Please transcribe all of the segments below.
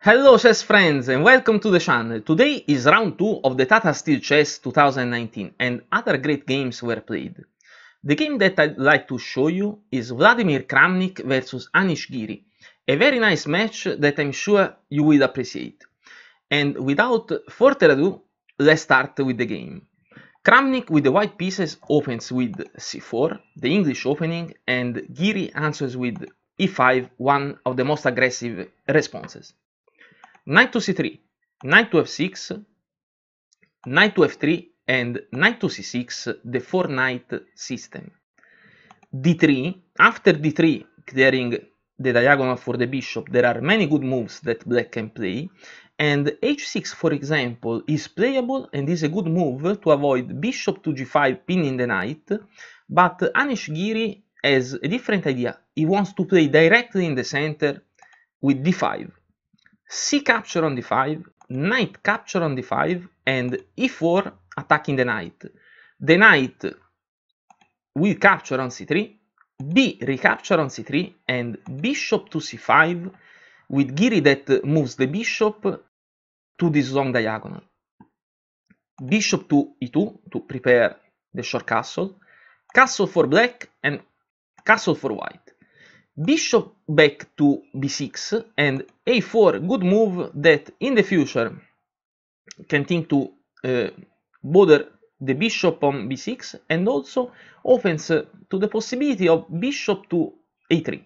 Hello chess friends and welcome to the channel. Today is round 2 of the Tata Steel Chess 2019 and other great games were played. The game that I'd like to show you is Vladimir Kramnik versus Anish Giri, a very nice match that I'm sure you will appreciate. And without further ado, let's start with the game. Kramnik with the white pieces opens with c4, the English opening, and Giri answers with e5, one of the most aggressive responses. Knight to c3, knight to f6, knight to f3, and knight to c6, the 4-knight system. d3, after d3, clearing the diagonal for the bishop, there are many good moves that black can play, and h6, for example, is playable and is a good move to avoid bishop to g5 pinning the knight, but Anish Giri has a different idea. He wants to play directly in the center with d5. C capture on d5, knight capture on d5, and e4 attacking the knight. The knight will capture on c3, b recapture on c3, and bishop to c5 with Giri that moves the bishop to this long diagonal. Bishop to e2 to prepare the short castle, castle for black and castle for white. Bishop back to b6 and a4, good move that in the future can think to bother the bishop on b6 and also opens to the possibility of bishop to a3.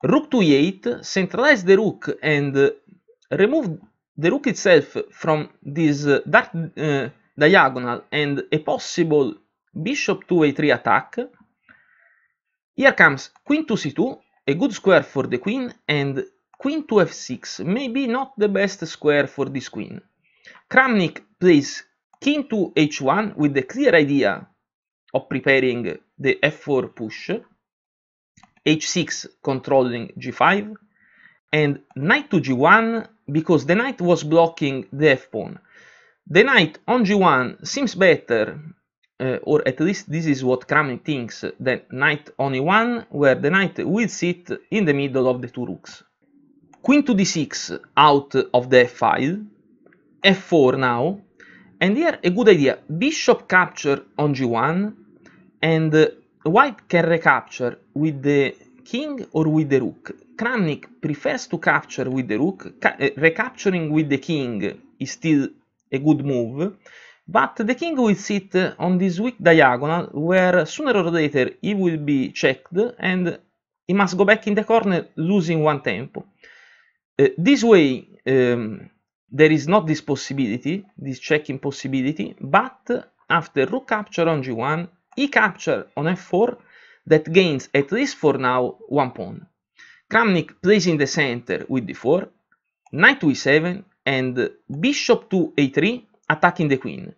Rook to e8, centralize the rook and remove the rook itself from this dark diagonal and a possible bishop to a3 attack. Here comes queen to c2, a good square for the queen, and queen to f6, maybe not the best square for this queen. Kramnik plays king to h1 with the clear idea of preparing the f4 push, h6 controlling g5, and knight to g1 because the knight was blocking the f-pawn. The knight on g1 seems better, or at least this is what Kramnik thinks, than knight on e1, where the knight will sit in the middle of the two rooks. Queen to d6 out of the f-file, f4 now, and here a good idea, bishop capture on g1, and white can recapture with the king or with the rook. Kramnik prefers to capture with the rook, recapturing with the king is still a good move, but the king will sit on this weak diagonal where sooner or later he will be checked and he must go back in the corner losing one tempo. This way there is not this possibility, this checking possibility, but after rook capture on g1, e capture on f4 that gains at least for now one pawn. Kramnik plays in the center with d4, knight to e7 and bishop to a3 attacking the queen.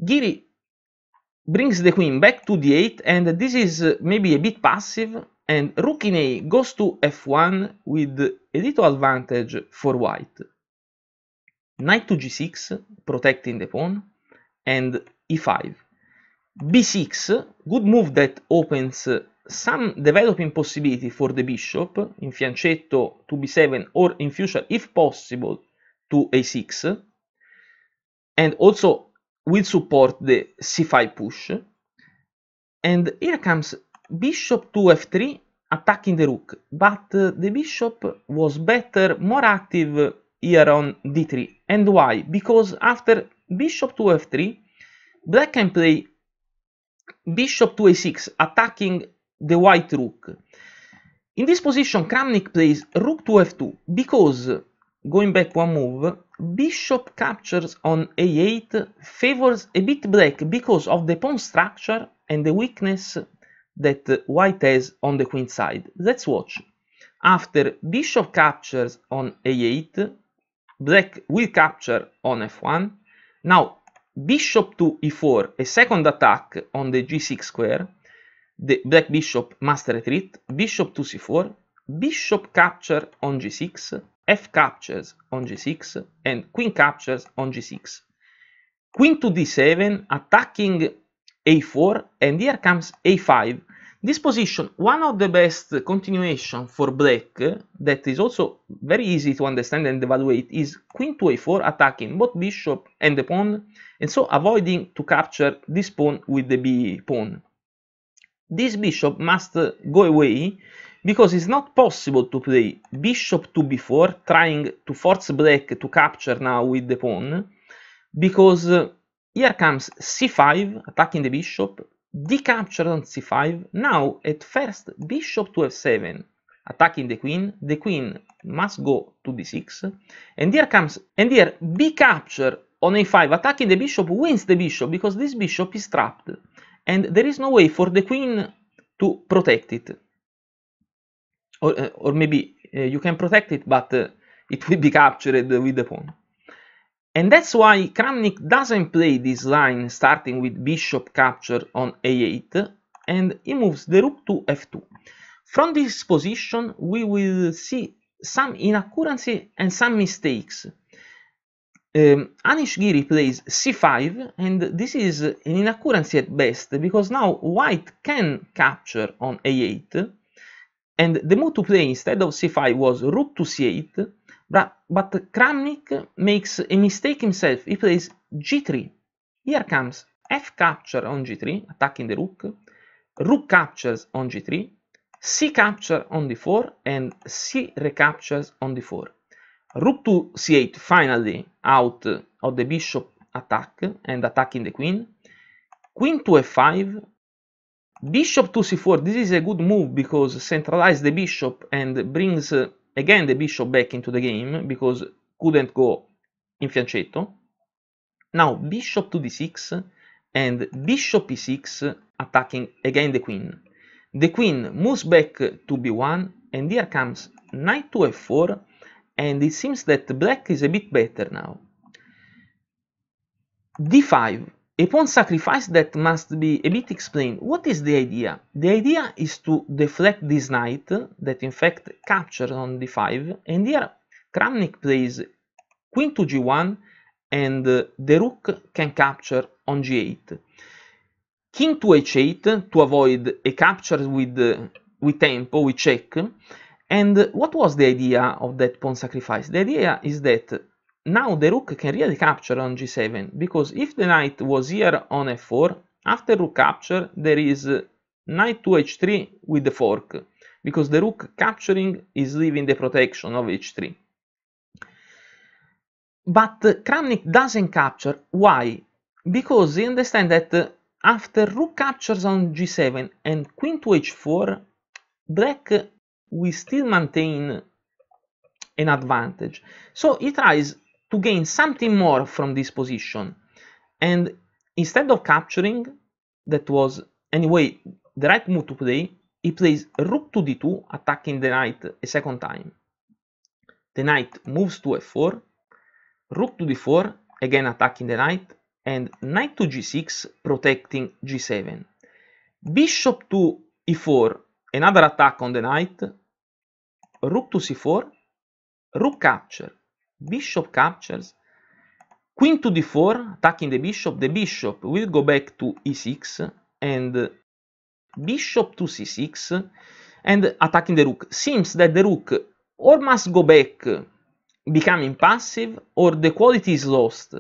Giri brings the queen back to d8 and this is maybe a bit passive, and rook in a goes to f1 with a little advantage for white. Knight to g6 protecting the pawn and e5. b6, good move that opens some developing possibility for the bishop in fianchetto to b7 or in future if possible to a6, and also will support the c5 push. And here comes bishop to f3 attacking the rook, but the bishop was better, more active here on d3. And why? Because after bishop to f3, black can play bishop to a6 attacking the white rook. In this position Kramnik plays rook to f2 because, going back one move, bishop captures on a8 favors a bit black because of the pawn structure and the weakness that white has on the queen side. Let's watch. After bishop captures on a8, black will capture on f1. Now bishop to e4, a second attack on the g6 square. The black bishop must retreat. Bishop to c4, bishop capture on g6, f captures on g6, and queen captures on g6. Queen to d7 attacking a4, and here comes a5. This position, one of the best continuation for black, that is also very easy to understand and evaluate, is queen to a4, attacking both bishop and the pawn, and so avoiding to capture this pawn with the b pawn. This bishop must go away, because it's not possible to play bishop to b4, trying to force black to capture now with the pawn, because here comes c5, attacking the bishop, d capture on c5, now at first bishop to f7, attacking the queen must go to d6, and here b capture on a5, attacking the bishop, wins the bishop, because this bishop is trapped, and there is no way for the queen to protect it. Or maybe you can protect it, but it will be captured with the pawn. And that's why Kramnik doesn't play this line starting with bishop capture on a8, and he moves the rook to f2. From this position we will see some inaccuracy and some mistakes. Anish Giri plays c5, and this is an inaccuracy at best, because now white can capture on a8, and the move to play instead of c5 was rook to c8, but Kramnik makes a mistake himself. He plays g3. Here comes f capture on g3, attacking the rook captures on g3, c capture on d4, and c recaptures on d4. Rook to c8, finally out of the bishop attack and attacking the queen. Queen to f5, bishop to c4. This is a good move because centralizes the bishop and brings again the bishop back into the game, because couldn't go in fianchetto. Now bishop to d6 and bishop e6, attacking again the queen. The queen moves back to b1, and here comes knight to f4, and it seems that black is a bit better now. d5, a pawn sacrifice that must be a bit explained. What is the idea? The idea is to deflect this knight that in fact captures on d5, and here Kramnik plays queen to g1, and the rook can capture on g8. King to h8 to avoid a capture with tempo, with check. And what was the idea of that pawn sacrifice? The idea is that now the rook can really capture on g7, because if the knight was here on f4, after rook capture there is knight to h3 with the fork, because the rook capturing is leaving the protection of h3. But Kramnik doesn't capture. Why? Because he understands that after rook captures on g7 and queen to h4, black will still maintain an advantage. So he tries to gain something more from this position, and instead of capturing, that was anyway the right move to play, he plays rook to d2, attacking the knight a second time. The knight moves to f4, rook to d4, again attacking the knight, and knight to g6, protecting g7. Bishop to e4, another attack on the knight, rook to c4, rook capture, bishop captures, queen to d4, attacking the bishop will go back to e6, and bishop to c6, and attacking the rook. Seems that the rook or must go back, becoming passive, or the quality is lost.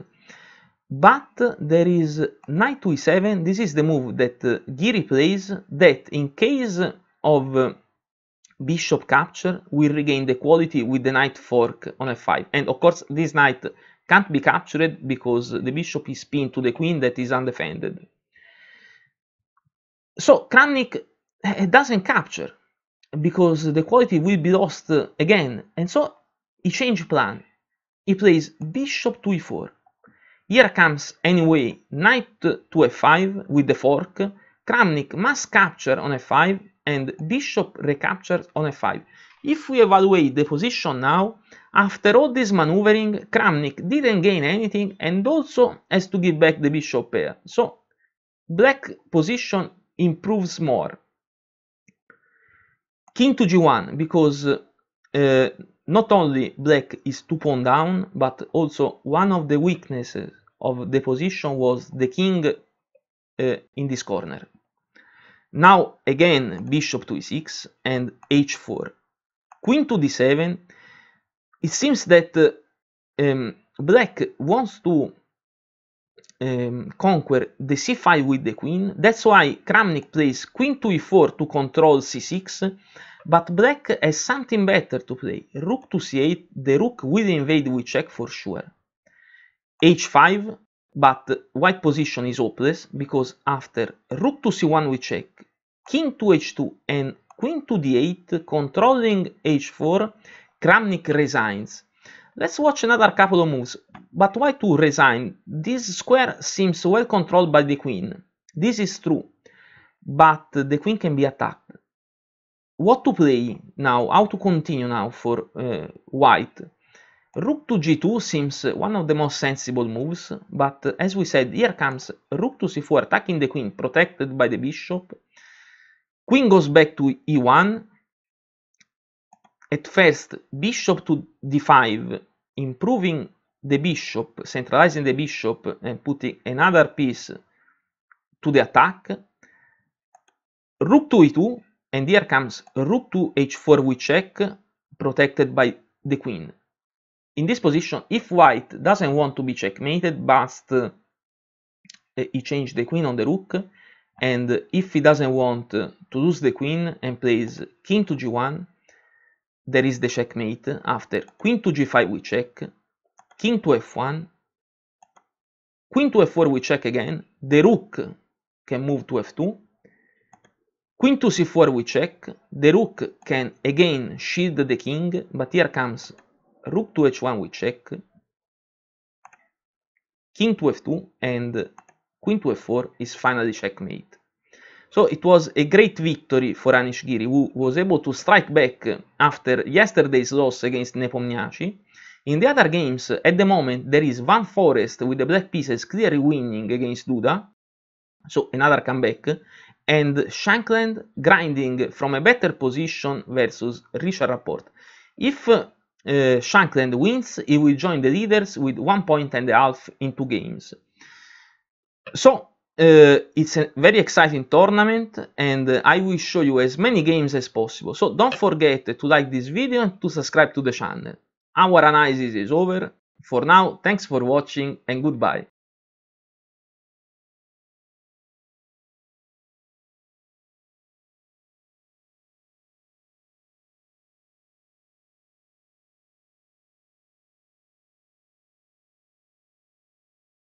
But there is knight to e7. This is the move that Giri plays, that in case of bishop capture will regain the quality with the knight fork on f5. And of course this knight can't be captured because the bishop is pinned to the queen that is undefended. So Kramnik doesn't capture because the quality will be lost again, and so he changed plan. He plays bishop to e4. Here comes anyway knight to f5 with the fork. Kramnik must capture on f5 and bishop recaptures on f5. If we evaluate the position now, after all this maneuvering, Kramnik didn't gain anything and also has to give back the bishop pair. So black position improves more. King to g1, because not only black is 2 pawn down, but also one of the weaknesses of the position was the king in this corner. Now again bishop to e6 and h4. Queen to d7. It seems that black wants to conquer the c5 with the queen. That's why Kramnik plays queen to e4 to control c6, but black has something better to play. Rook to c8, the rook will invade with check for sure. h5, but white position is hopeless, because after rook to c1 with check, king to h2 and queen to d8 controlling h4, Kramnik resigns. Let's watch another couple of moves, but why to resign? This square seems well controlled by the queen. This is true, but the queen can be attacked. What to play now? How to continue now for white? Rook to g2 seems one of the most sensible moves, but as we said, here comes rook to c4 attacking the queen, protected by the bishop. Queen goes back to e1. At first, bishop to d5, improving the bishop, centralizing the bishop and putting another piece to the attack. Rook to e2, and here comes rook to h4 with check, protected by the queen. In this position, if white doesn't want to be checkmated, but he changes the queen on the rook, and if he doesn't want to lose the queen and plays king to g1, there is the checkmate after queen to g5 with check, king to f1, queen to f4 with check again, the rook can move to f2, queen to c4 with check, the rook can again shield the king, but here comes rook to h1 with check, king to f2, and queen to f4 is finally checkmate. So it was a great victory for Anish Giri, who was able to strike back after yesterday's loss against Nepomniachtchi. In the other games, at the moment, there is Van Forest with the black pieces clearly winning against Duda, so another comeback, and Shankland grinding from a better position versus Richard Rapport. If Shankland wins, he will join the leaders with 1.5 points in 2 games. So, it's a very exciting tournament, and I will show you as many games as possible. So don't forget to like this video and to subscribe to the channel. Our analysis is over. For now, thanks for watching and goodbye.